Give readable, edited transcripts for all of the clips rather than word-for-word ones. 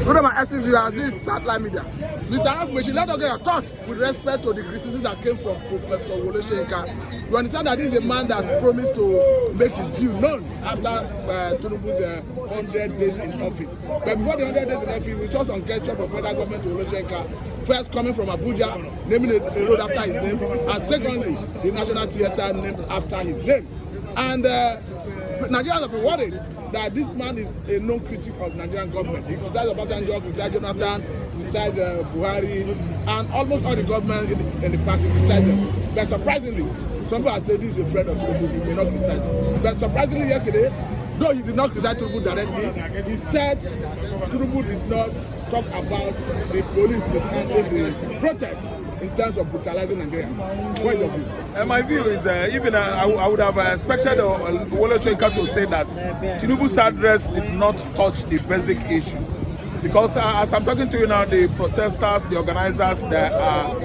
One of my essence viewers, this is satellite media. Mr. Arab, let us get your thoughts with respect to the criticism that came from Professor Wole Soyinka. You understand that this is a man that promised to make his view known after Tinubu's 100 days in office. But before the 100 days in office, we saw some gesture from federal government to Wole Soyinka. First, coming from Abuja, naming a road after his name, and secondly, the National Theatre named after his name. And Nigerians have been worried that this man is a known critic of Nigerian government. He criticizes Obasanjo, criticizes Jonathan, criticizes Buhari, and almost all the government in the past criticized them. But surprisingly, some people have said this is a friend of Tinubu, he may not criticize them. But surprisingly yesterday, though he did not criticize Tinubu directly, he said Tinubu did not talk about the police mishandling the protest in terms of brutalizing Nigerians. What is your view? My view is even I would have expected Wole Soyinka to say that Tinubu's address did not touch the basic issue. Because as I'm talking to you now, the protesters, the organizers, they are,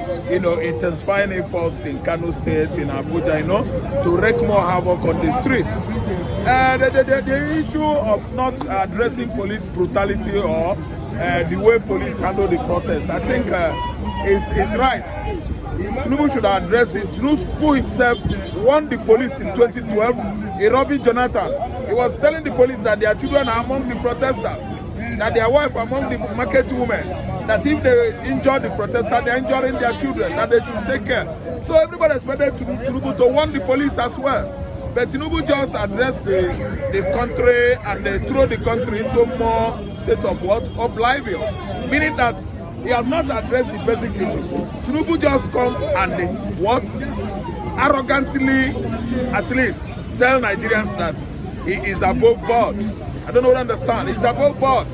intensifying efforts in Kano State, in Abuja, to wreak more havoc on the streets. The issue of not addressing police brutality or the way police handle the protest, I think is right. Tinubu should address it. Tinubu himself warned the police in 2012, robbing Jonathan. He was telling the police that their children are among the protesters, that their wife among the market women, that if they injure the protesters, they're injuring their children, that they should take care. So everybody expected Tinubu to warn the police as well. But Tinubu just addressed the country, and they throw the country into more state of what? Oblivion. Meaning that he has not addressed the basic issue. Tinubu just come and what? Arrogantly, at least, tell Nigerians that he is above board. I don't know what I understand. He's above board.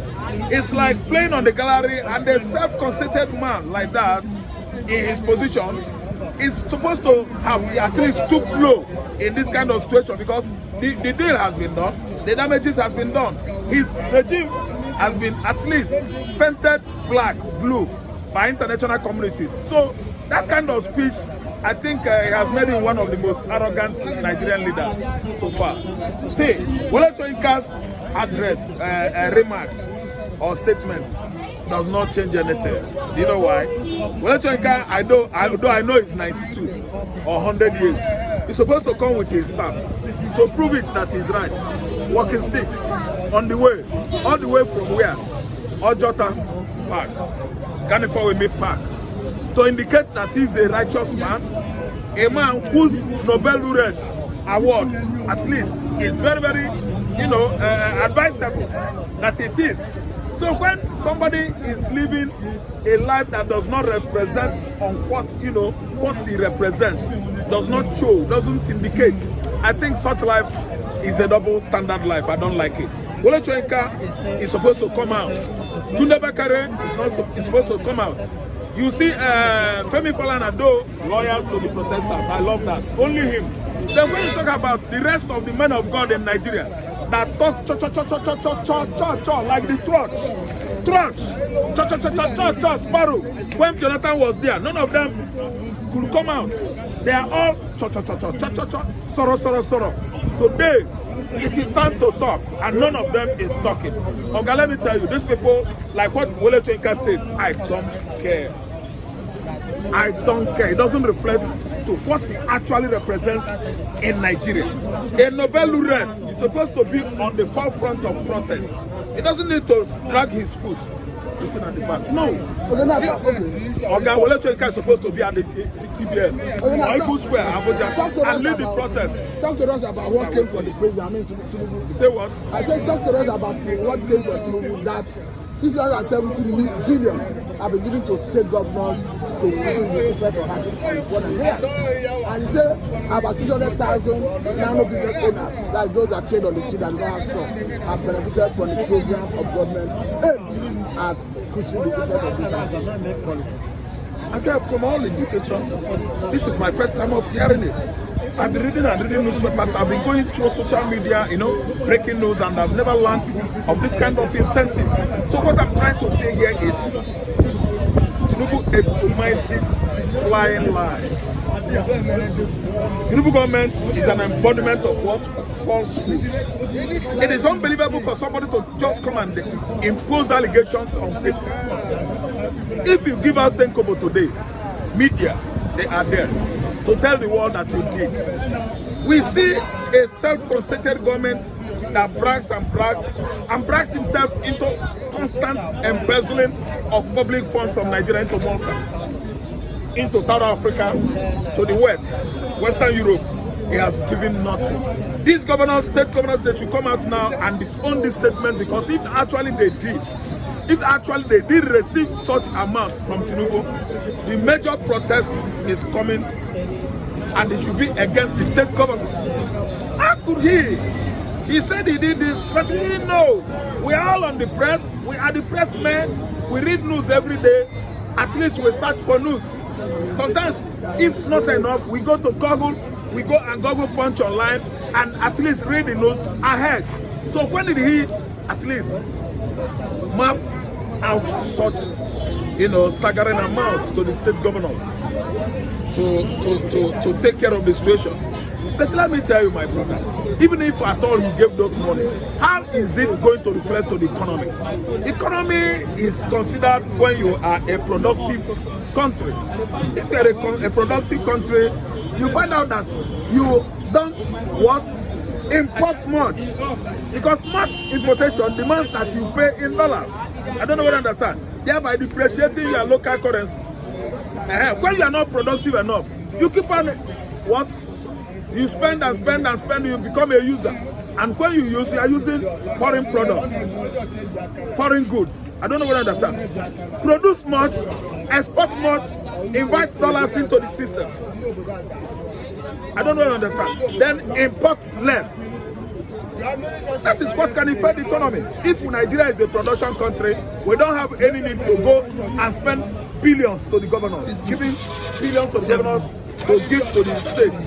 It's like playing on the gallery, and a self-conceited man like that in his position is supposed to have at least stoop low in this kind of situation, because the deal has been done, the damages has been done. His regime has been at least painted black, blue by international communities. So that kind of speech, I think he has made him one of the most arrogant Nigerian leaders so far. See, Wole Soyinka's address, remarks or statement does not change anything. Do you know why? Wole Soyinka, although I know he's 92 or 100 years, he's supposed to come with his staff to prove it that he's right. Walking stick on the way, all the way from where? Ojota Park, Ganekawemi Park, to indicate that he's a righteous man, a man whose Nobel laureate award, at least, is very, very, advisable that it is. So when somebody is living a life that does not represent on what he represents, does not show, doesn't indicate, I think such life is a double standard life. I don't like it. Wole Soyinka is supposed to come out. Tunde Bakare is supposed to come out. You see, Femi Falana, though, lawyers to the protesters, I love that. Only him. Then when you talk about the rest of the men of God in Nigeria that talk like the trotch, sparrow. When Jonathan was there, none of them could come out. They are all sorrow. Today, it is time to talk, and none of them is talking. Okay, let me tell you, these people, like what Wole Soyinka said, I don't care. I don't care. It doesn't reflect to what he actually represents in Nigeria. A Nobel laureate is supposed to be on the forefront of protests. He doesn't need to drag his foot. At the back. No. Oga Wole Soyinka is supposed to be at the TBS, Oibu Square, Abuja, and lead the protest. Talk to us about what came from the president. Tinubu. Say what? I said talk to us about what came from Tinubu, that 670 billion have been given to state governors to issue the effect of having and he said about 600,000 nano business owners, that's those that trade on the street and don't have stock, have benefited from the program of government aimed at pushing the effect of this policy. Okay, from all indication, this is my first time of hearing it. I've been reading newspapers, I've been going through social media, breaking news, and I've never learned of this kind of incentives. So what I'm trying to say here is, Tinubu epitomizes flying lies. Tinubu government is an embodiment of what? Falsehood. It is unbelievable for somebody to just come and impose allegations on people. If you give out 10 kobo today, media, they are there to tell the world that you did. We see a self-conceited government that brags himself into constant embezzling of public funds from Nigeria into Malta, into South Africa, to the West, Western Europe. He has given nothing. These governors, state governors, they should come out now and disown this statement, because if actually they did receive such amount from Tinubu, the major protest is coming, and it should be against the state governments. How could he? He said he did this, but we didn't know. We are all on the press. We are the press men. We read news every day. At least we search for news. Sometimes, if not enough, we go to Google. We go and Google punch online and at least read the news ahead. So when did he at least map out such, staggering amounts to the state governors to take care of the situation? But let me tell you, my brother, even if at all he gave those money, how is it going to reflect to the economy? Economy is considered when you are a productive country. If you are a productive country, you find out that you don't import much, because much importation demands that you pay in dollars. I don't know what I understand. Thereby depreciating your local currency. When you are not productive enough, you keep on you spend and spend and spend, you become a user. And when you use, you are using foreign products, foreign goods. I don't know what I understand. Produce much, export much, invite dollars into the system. I don't know what I understand. Then import less. That is what can affect the economy. If Nigeria is a production country, we don't have any need to go and spend billions to the governors, giving billions to the governors to give to the states,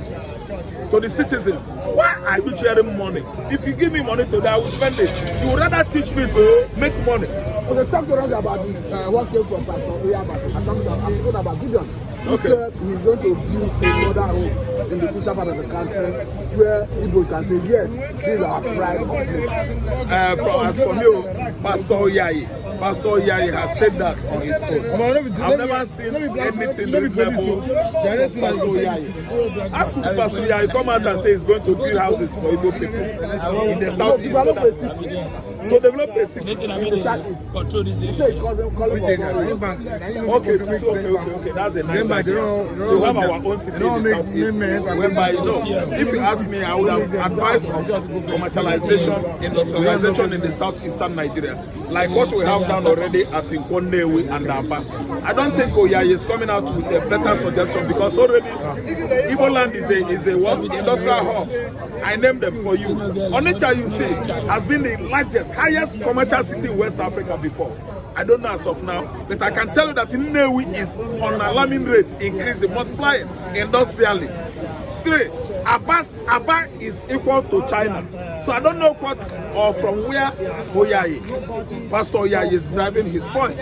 to the citizens. Why are you sharing money? If you give me money today, I will spend it. You would rather teach me to make money. When they talk to us about this, what came from Pastor Oyaba, I'm talking about Gideon. He said he's going to build another home in the eastern part of the country where Igbo can say, yes, these are our pride of place. As for me, Pastor Oyayi has said that on his own. I've never seen anything reasonable from Pastor Oyayi. How could Pastor Oyayi come out and say he's going to build houses for Igbo people in the southeast? To develop a city in the southeast. Okay, that's a nice idea. We have our own city in the southeast, whereby, if you ask me, I would have advised on commercialization, industrialization in the southeastern Nigeria, like what we have done already at Nkonewi and Aba. I don't think Oyayi is coming out with a better suggestion, because already Igbo land is a what? Industrial hub. I named them for you. Onitsha, you see, has been the largest, highest commercial city in West Africa before. I don't know as of now, but I can tell you that Nnewi is on an alarming rate, increasing, multiplying industrially. 3, Aba is equal to China. So I don't know what or from where Pastor Oyayi is driving his point.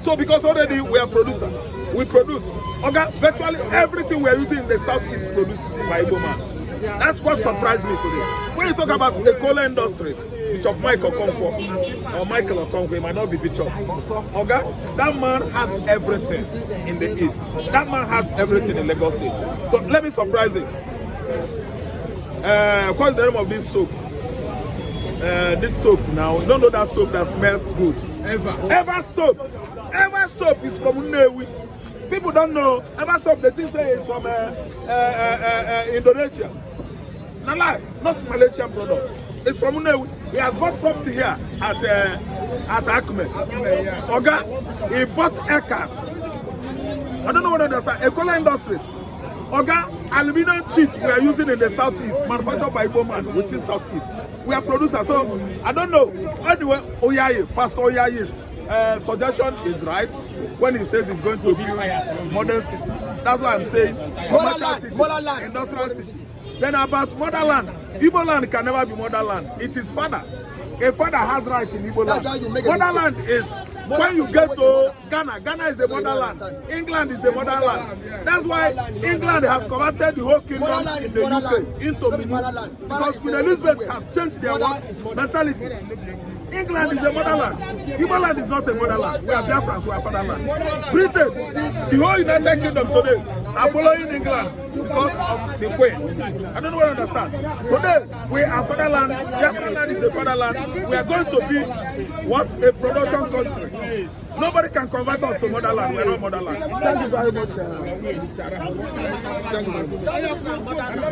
So because already we are producer, we produce. Okay, virtually everything we are using in the southeast is produced by Igbo man. That's what surprised me today. When you talk about the coal industries, Bishop Michael Okonkwo, or Michael Okonkwo, it might not be Bishop. Okay? That man has everything in the east. That man has everything in Lagos State. So let me surprise you. What's the name of this soap? This soap now, you don't know that soap that smells good. Ever soap. Ever soap is from Nnewi. People don't know. Ever soap, the thing say is from Indonesia. No lie, not Malaysian product. It's from Nnewi. He has bought property here at Acme. Oga, he bought acres. I don't know what understand. Ecola Industries. Oga, aluminum sheet we are using in the southeast, manufactured by Igbo man within southeast. We are producers, so I don't know. Anyway, Oyayi, Pastor Oyayi's suggestion is right when he says he's going to build modern city. That's what I'm saying. Commercial city, industrial city. Then about motherland, Igbo land can never be motherland. It is father. A father has rights in Igbo land. Motherland is when you get to Ghana, Ghana is the motherland. England is the motherland. That's why England has converted the whole kingdom in the UK into mini. Because Queen Elizabeth has changed their mentality. England is a motherland. Igbo land is not a motherland. We are Biafrans, we are fatherland. Britain, the whole United Kingdom today are following England because of the Queen. I don't know what I understand. Today, we are fatherland. Biafra land is a fatherland. We are going to be what? A production country. Nobody can convert us to motherland. We are not motherland. Thank you very much, Mr. Thank you very much.